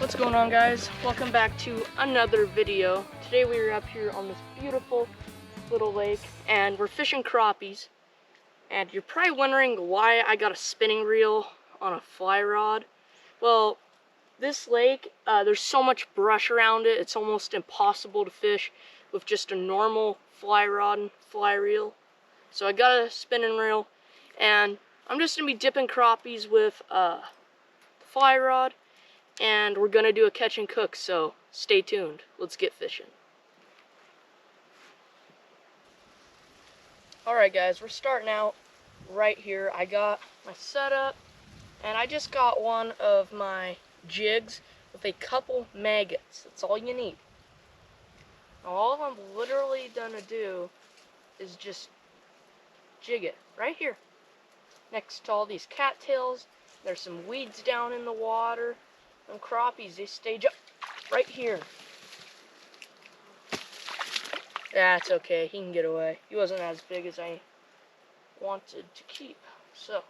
What's going on, guys? Welcome back to another video. Today we are up here on this beautiful little lake and we're fishing crappies. And you're probably wondering why I got a spinning reel on a fly rod. Well, this lake, there's so much brush around it, it's almost impossible to fish with just a normal fly rod and fly reel. So I got a spinning reel and I'm just going to be dipping crappies with the fly rod. And we're gonna do a catch and cook, so stay tuned. Let's get fishing. Alright guys, we're starting out right here. I got my setup, and I just got one of my jigs with a couple maggots. That's all you need. Now all I'm literally gonna do is just jig it right here. Next to all these cattails, there's some weeds down in the water. Them crappies, they stage up right here. That's okay, he can get away. He wasn't as big as I wanted to keep. So,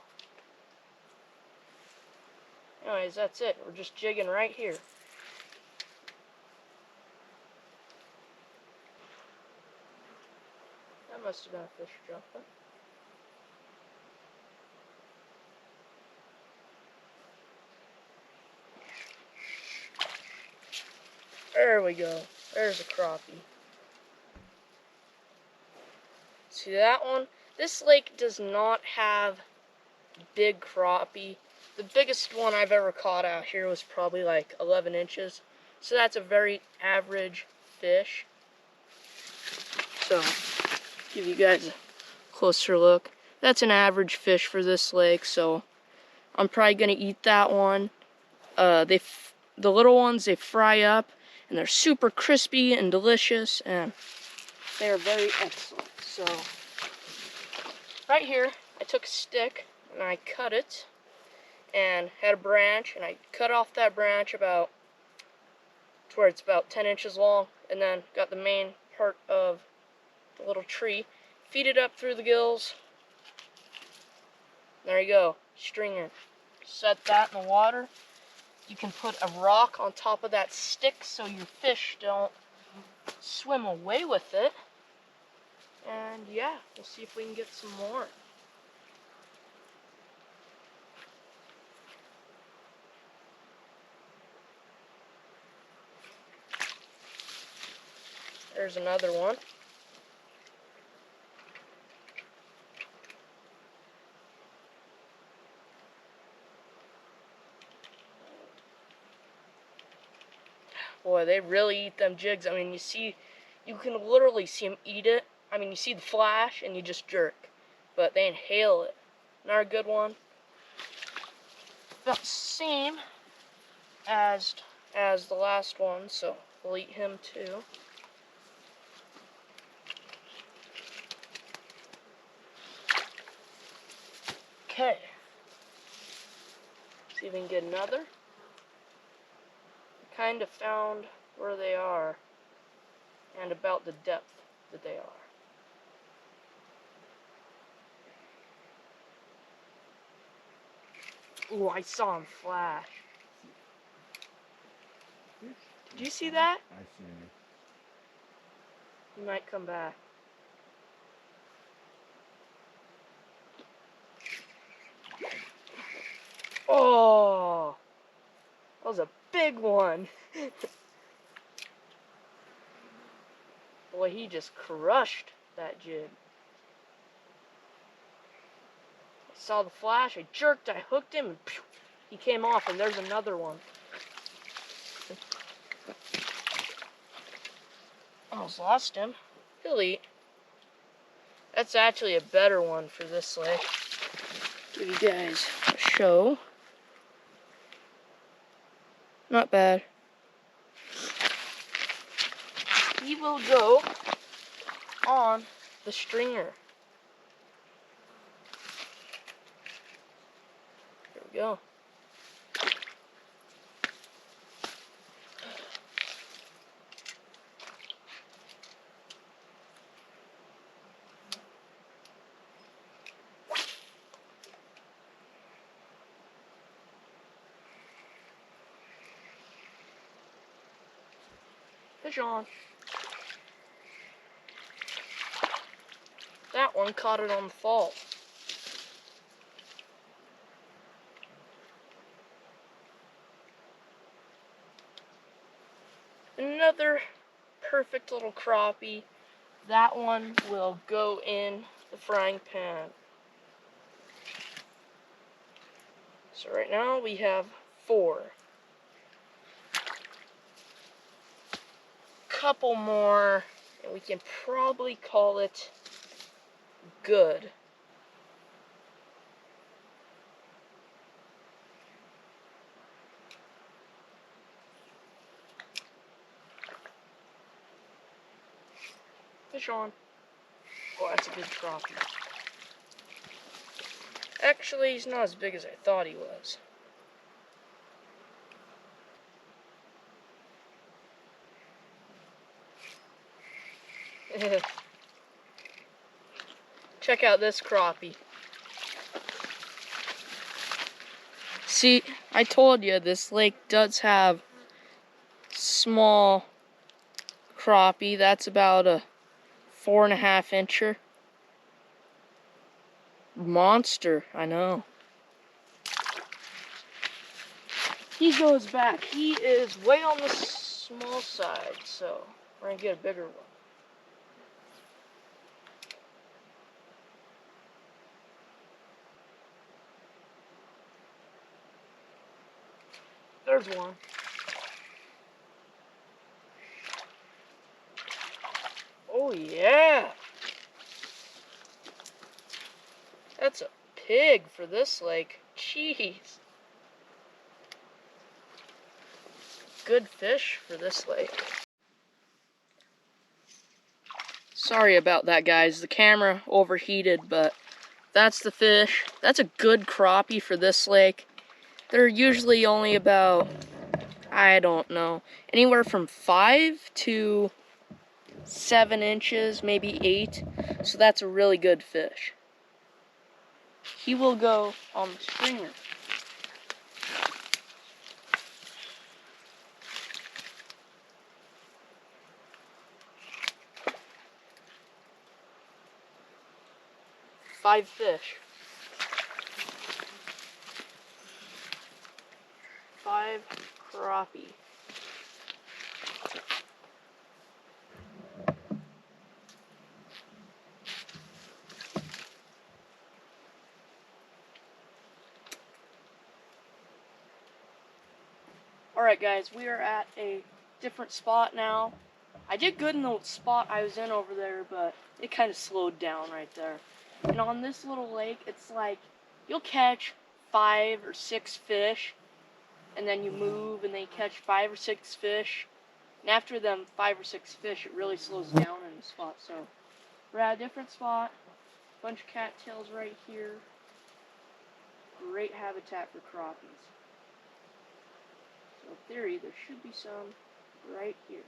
anyways, that's it. We're just jigging right here. That must have been a fish jumping. There we go. There's a crappie. See that one? This lake does not have big crappie. The biggest one I've ever caught out here was probably like 11 inches. So that's a very average fish. So, give you guys a closer look. That's an average fish for this lake, so I'm probably going to eat that one. The little ones, they fry up, and they're super crispy and delicious, and they are very excellent. So, right here, I took a stick, and I cut it, and had a branch, and I cut off that branch about to where it's about 10 inches long, and then got the main part of the little tree, feed it up through the gills. There you go, stringer. Set that in the water. You can put a rock on top of that stick so your fish don't swim away with it. And yeah, we'll see if we can get some more. There's another one. Boy, they really eat them jigs. I mean, you can literally see them eat it. I mean, you see the flash and you just jerk, but they inhale it. Another good one. About the same as the last one, so we'll eat him too. Okay. See if we can get another. Kind of found where they are and about the depth that they are. Ooh, I saw him flash. Did you see that? I seen it. He might come back. Oh, that was a big one. Boy, he just crushed that jig. I saw the flash, I jerked, I hooked him, and pew, he came off, and there's another one. Almost lost him. He'll eat. That's actually a better one for this lake. Give you guys a show. Not bad. He will go on the stringer. Here we go. Fish on. That one caught it on the fall. Another perfect little crappie. That one will go in the frying pan. So right now we have 4. Couple more, and we can probably call it good. Fish on. Oh, that's a big crappie. Actually, he's not as big as I thought he was. Check out this crappie. See, I told you this lake does have small crappie. That's about a 4.5 incher. Monster, I know. He goes back. He is way on the small side, so we're gonna get a bigger one. There's one. Oh yeah. That's a pig for this lake. Jeez. Good fish for this lake. Sorry about that, guys. The camera overheated, but that's the fish. That's a good crappie for this lake. They're usually only about, I don't know, anywhere from 5 to 7 inches, maybe 8. So that's a really good fish. He will go on the stringer. Five fish. 5 crappie. Alright guys, we are at a different spot now. I did good in the spot I was in over there, but it kind of slowed down right there. And on this little lake, it's like, you'll catch 5 or 6 fish, and then you move, and then you catch 5 or 6 fish. And after them 5 or 6 fish, it really slows down in the spot. So, we're at a different spot. Bunch of cattails right here. Great habitat for crappies. So in theory, there should be some right here.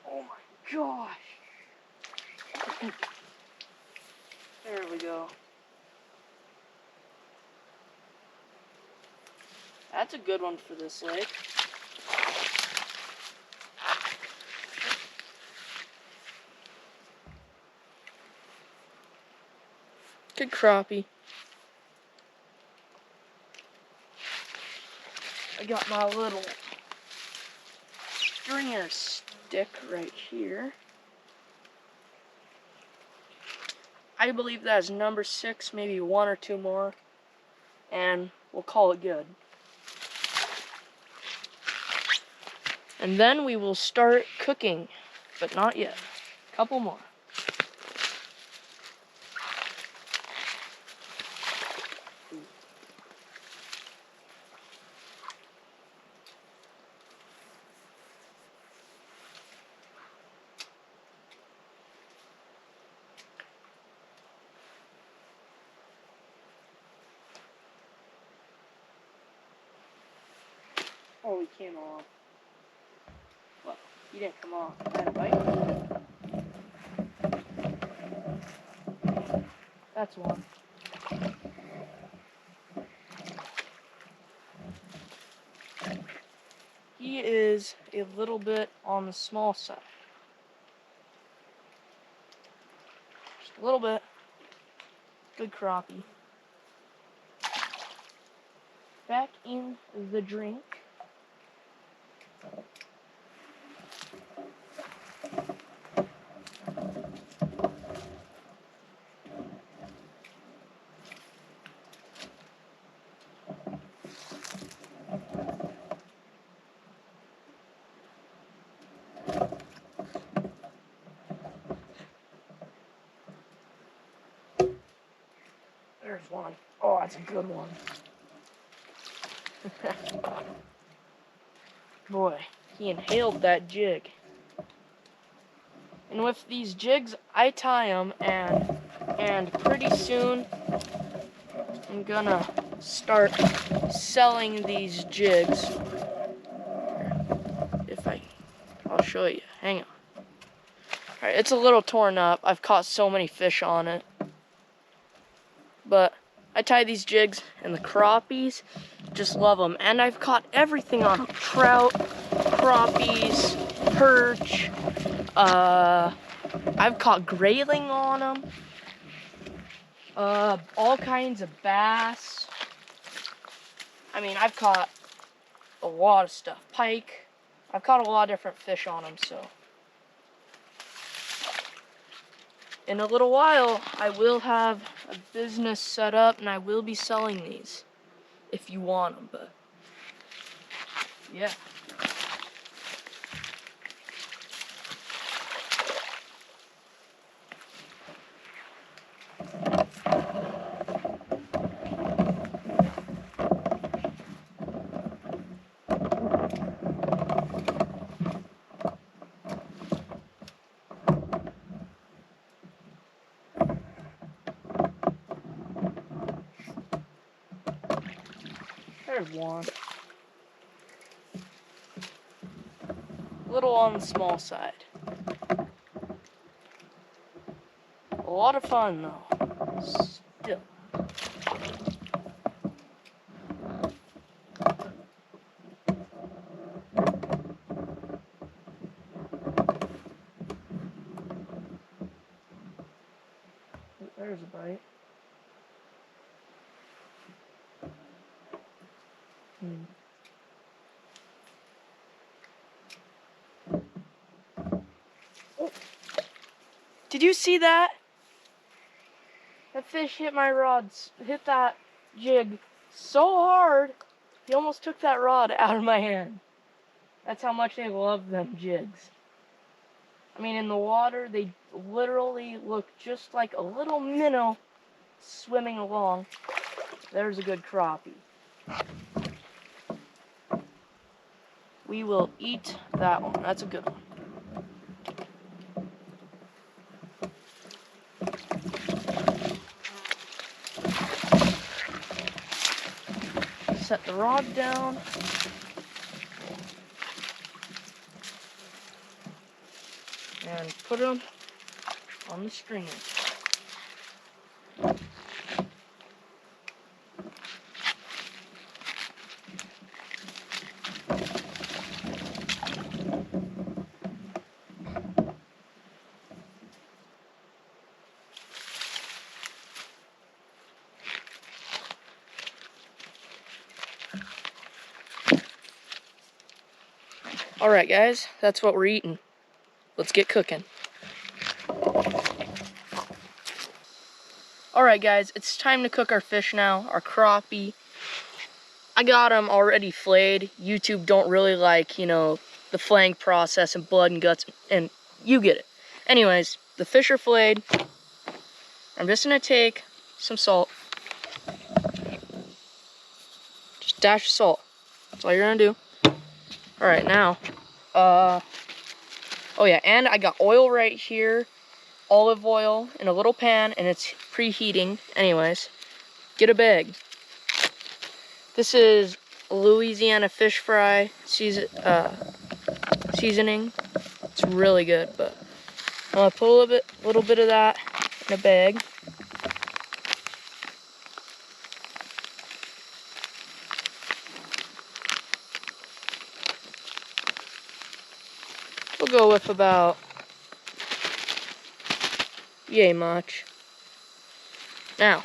Oh my gosh! There we go. That's a good one for this lake. Good crappie. I got my little stringer stick right here. I believe that is number 6, maybe 1 or 2 more, and we'll call it good. And then we will start cooking, but not yet. Couple more. Oh, he came off. Well, he didn't come off. I had a bite. That's one. He is a little bit on the small side. Just a little bit. Good crappie. Back in the drink. There's one. Oh, that's a good one. Boy, he inhaled that jig. And with these jigs, I tie them, and pretty soon I'm gonna start selling these jigs. I'll show you. Hang on. Alright, it's a little torn up. I've caught so many fish on it. But I tie these jigs, and the crappies just love them. And I've caught everything on them. Trout, crappies, perch. I've caught grayling on them. All kinds of bass. I mean, I've caught a lot of stuff. Pike. I've caught a lot of different fish on them, so. In a little while, I will have a business set up, and I will be selling these if you want them, but yeah. There's one. A little on the small side. A lot of fun, though. Still. There's a bite. Oh. Did you see that? That fish hit my rod, hit that jig so hard, he almost took that rod out of my hand. That's how much they love them jigs. I mean, in the water, they literally look just like a little minnow swimming along. There's a good crappie. We will eat that one. That's a good one. Set the rod down. And put them on the stringer. Alright guys, that's what we're eating. Let's get cooking. Alright guys, it's time to cook our fish now, our crappie. I got them already flayed. YouTube don't really like, you know, the flaying process and blood and guts, and you get it. Anyways, the fish are flayed. I'm just gonna take some salt. Just a dash of salt. That's all you're gonna do. Alright, now, oh yeah, and I got oil right here, olive oil in a little pan, and it's preheating. Anyways, get a bag. This is Louisiana fish fry seasoning. It's really good, but I'm gonna put a little bit of that in a bag. we'll go with about yay much. Now,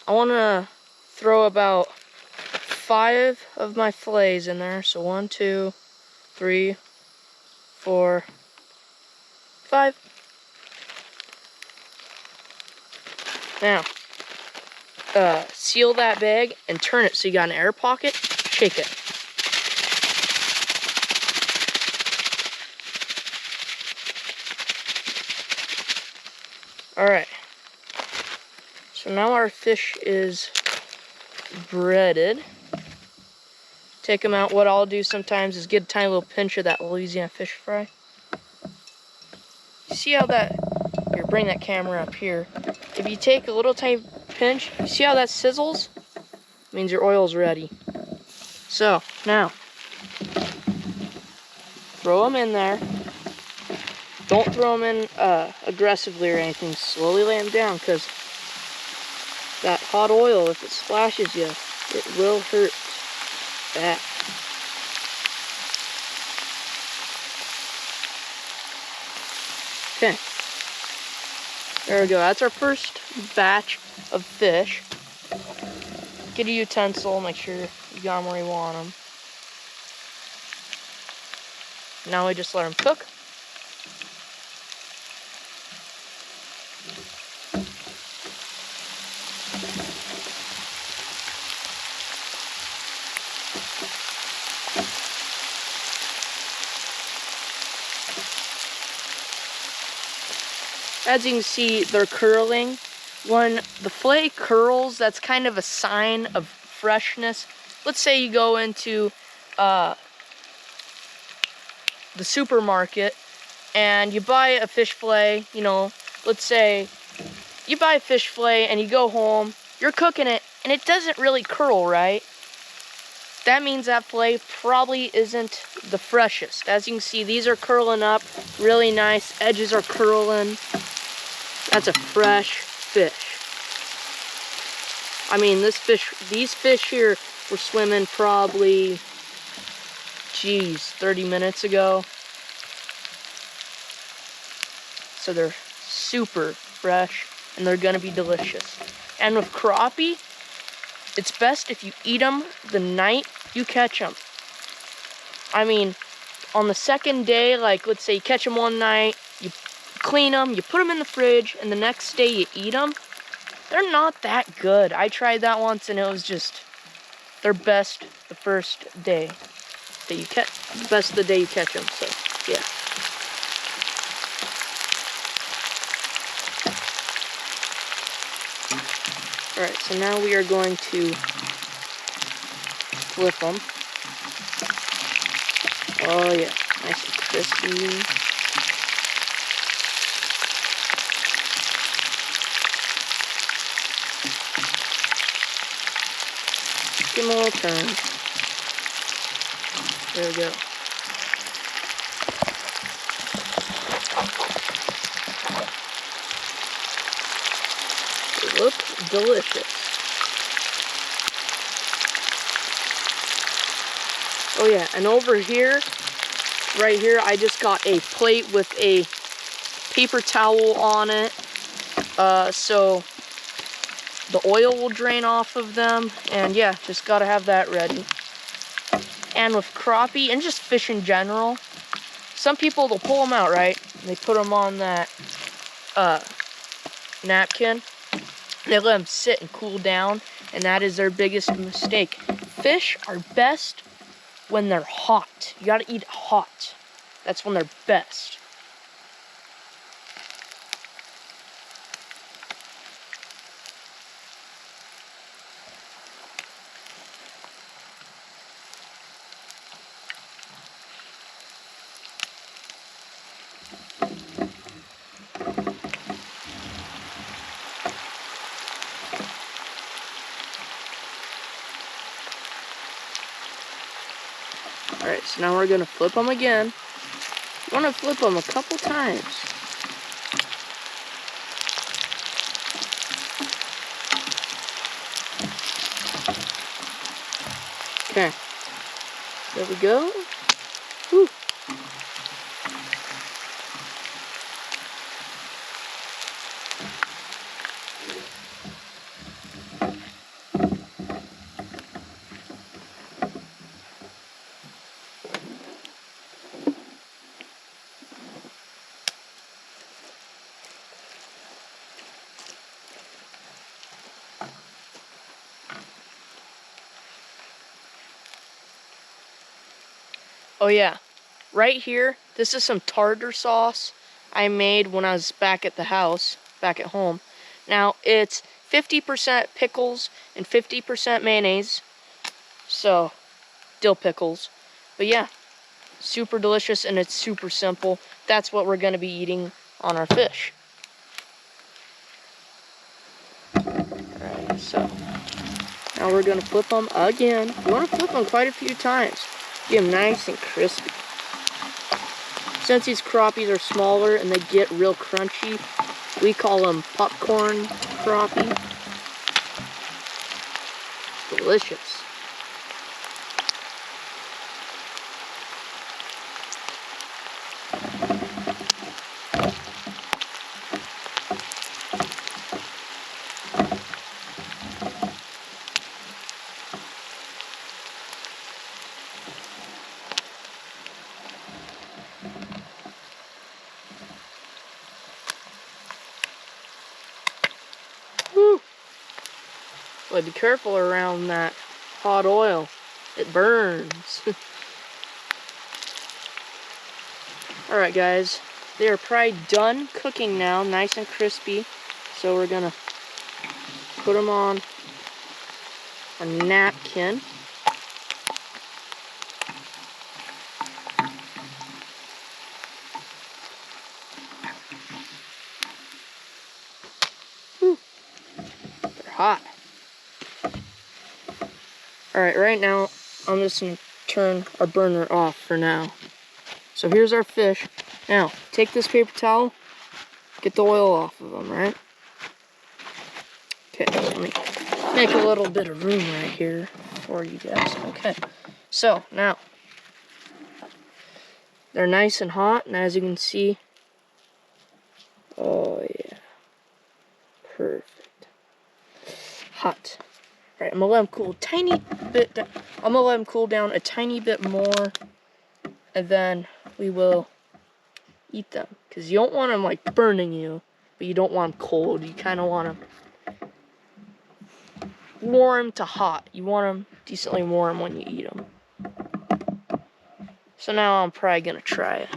I want to throw about 5 of my fillets in there. So 1, 2, 3, 4, 5. Now, seal that bag and turn it so you got an air pocket. Shake it. Alright. So now our fish is breaded. Take them out. What I'll do sometimes is get a tiny little pinch of that Louisiana fish fry. You see how that... Here, bring that camera up here. If you take a little tiny pinch, you see how that sizzles? It means your oil's ready. So, now, throw them in there. Don't throw them in aggressively or anything. Slowly lay them down, because that hot oil, if it splashes you, it will hurt bad. Okay. There we go. That's our first batch of fish. Get a utensil, make sure you got them where you want them. Now we just let them cook. As you can see, they're curling. When the fillet curls, that's kind of a sign of freshness. Let's say you go into the supermarket and you buy a fish fillet, you know, let's say you buy a fish fillet and you go home, you're cooking it, and it doesn't really curl, right? That means that fillet probably isn't the freshest. As you can see, these are curling up really nice. Edges are curling. That's a fresh fish. I mean, these fish here were swimming probably, 30 minutes ago. So they're super fresh, and they're gonna be delicious. And with crappie, it's best if you eat them the night you catch them. I mean, on the second day, like let's say you catch them one night, you clean them, you put them in the fridge, and the next day you eat them, they're not that good. I tried that once and it was just, they're best the first day that you catch, best the day you catch them, so yeah. Alright, so now we are going to flip them. Oh yeah, nice and crispy. Give them a little turn. There we go. They look delicious. Oh yeah, and over here, right here, I just got a plate with a paper towel on it, so the oil will drain off of them, and yeah, just gotta have that ready. And with crappie, and just fish in general, some people, they'll pull them out, right? And they put them on that napkin. They let them sit and cool down, and that is their biggest mistake. Fish are best when they're hot. You gotta eat it hot. That's when they're best. Alright, so now we're gonna flip them again. You wanna flip them a couple times. Okay, there we go. Whew. Oh yeah, right here, this is some tartar sauce I made when I was back at the house, back at home. Now, it's 50% pickles and 50% mayonnaise, so dill pickles. But yeah, super delicious and it's super simple. That's what we're gonna be eating on our fish. Alright, so now we're gonna flip them again. You wanna flip them quite a few times. Get them nice and crispy. Since these crappies are smaller and they get real crunchy, we call them popcorn crappie. Delicious. Woo! But be careful around that hot oil. It burns. Alright guys, they are probably done cooking now, nice and crispy. So we're gonna put them on a napkin. Whew. They're hot. Alright, right now I'm just gonna turn our burner off for now. So here's our fish. Now, take this paper towel, get the oil off of them, right? Okay, let me make a little bit of room right here for you guys. Okay, so now, they're nice and hot, and as you can see, oh yeah, perfect. Hot. All right, I'm gonna let them cool a tiny bit down. I'm gonna let them cool down a tiny bit more, and then we will eat them. Because you don't want them like burning you, but you don't want them cold. You kind of want them warm to hot. You want them decently warm when you eat them. So now I'm probably gonna try it.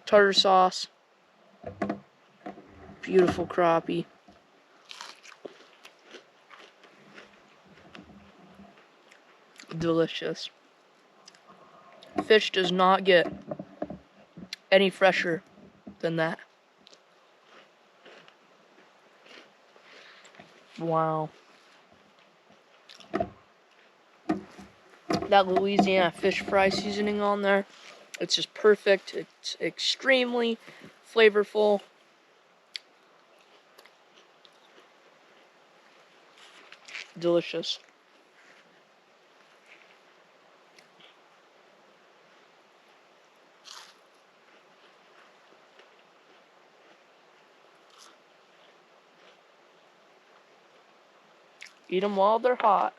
Tartar sauce. Beautiful crappie. Delicious. Fish does not get any fresher than that. Wow. That Louisiana fish fry seasoning on there, it's just perfect. It's extremely flavorful. Delicious. Eat them while they're hot.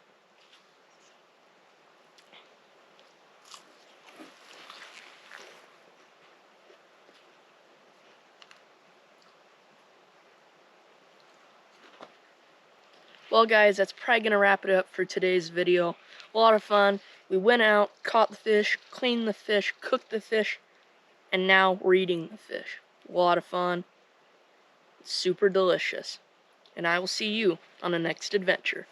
Well guys, that's probably going to wrap it up for today's video. A lot of fun. We went out, caught the fish, cleaned the fish, cooked the fish, and now we're eating the fish. A lot of fun. It's super delicious. And I will see you on the next adventure.